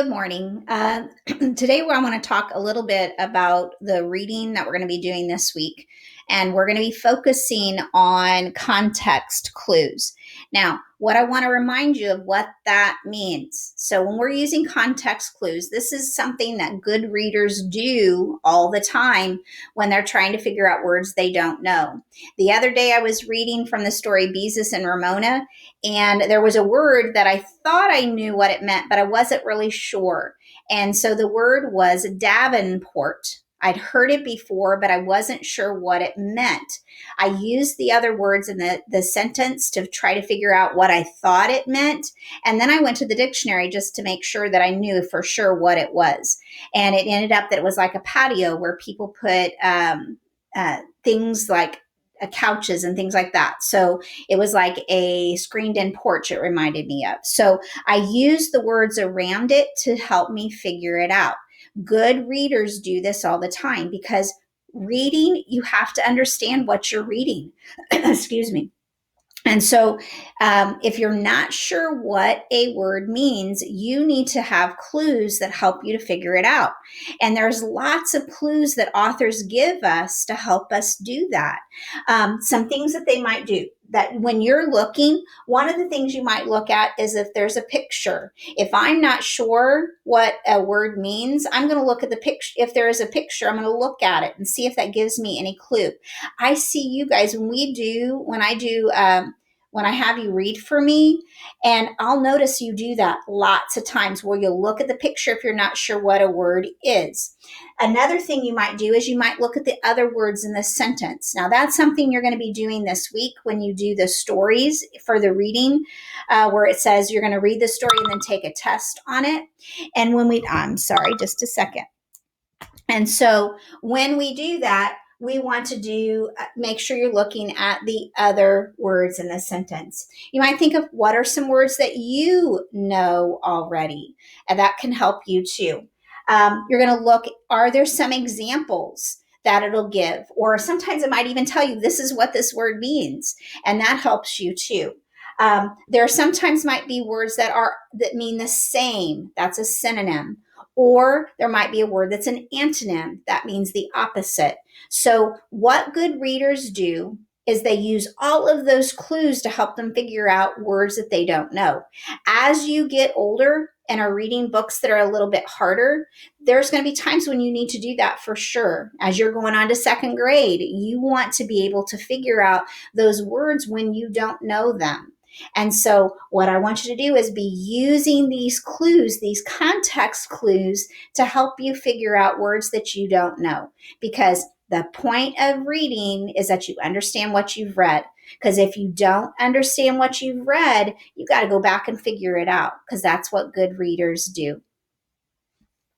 Good morning. Today, I want to talk a little bit about the reading that we're going to be doing this week. And we're going to be focusing on context clues. Now, what I want to remind you of what that means. So, when we're using context clues, this is something that good readers do all the time when they're trying to figure out words they don't know. The other day, I was reading from the story Beezus and Ramona, and there was a word that I thought I knew what it meant, but I wasn't really sure. And so the word was Davenport. I'd heard it before, but I wasn't sure what it meant. I used the other words in the sentence to try to figure out what I thought it meant. And then I went to the dictionary just to make sure that I knew for sure what it was. And it ended up that it was like a patio where people put things like couches and things like that. So it was like a screened in porch, it reminded me of. So I used the words around it to help me figure it out. Good readers do this all the time because reading, you have to understand what you're reading. Excuse me. And so, if you're not sure what a word means, you need to have clues that help you to figure it out. And there's lots of clues that authors give us to help us do that. Some things that they might do that when you're looking, one of the things you might look at is if there's a picture. If I'm not sure what a word means, I'm going to look at the picture. If there is a picture, I'm going to look at it and see if that gives me any clue. I see you guys when I have you read for me, and I'll notice you do that lots of times where you'll look at the picture if you're not sure what a word is. Another thing you might do is you might look at the other words in the sentence. Now, that's something you're going to be doing this week when you do the stories for the reading, where it says you're going to read the story and then take a test on it. And I'm sorry, just a second. And so when we do that, we want to make sure you're looking at the other words in the sentence. You might think of what are some words that you know already, and that can help you too. You're going to look, are there some examples that it'll give? Or sometimes it might even tell you this is what this word means, and that helps you too. There sometimes might be words that mean the same. That's a synonym. Or there might be a word that's an antonym. That means the opposite. So what good readers do is they use all of those clues to help them figure out words that they don't know. As you get older and are reading books that are a little bit harder, there's going to be times when you need to do that for sure. As you're going on to second grade, you want to be able to figure out those words when you don't know them. And so what I want you to do is be using these clues, these context clues, to help you figure out words that you don't know. Because the point of reading is that you understand what you've read. Because if you don't understand what you've read, you got to go back and figure it out, because that's what good readers do.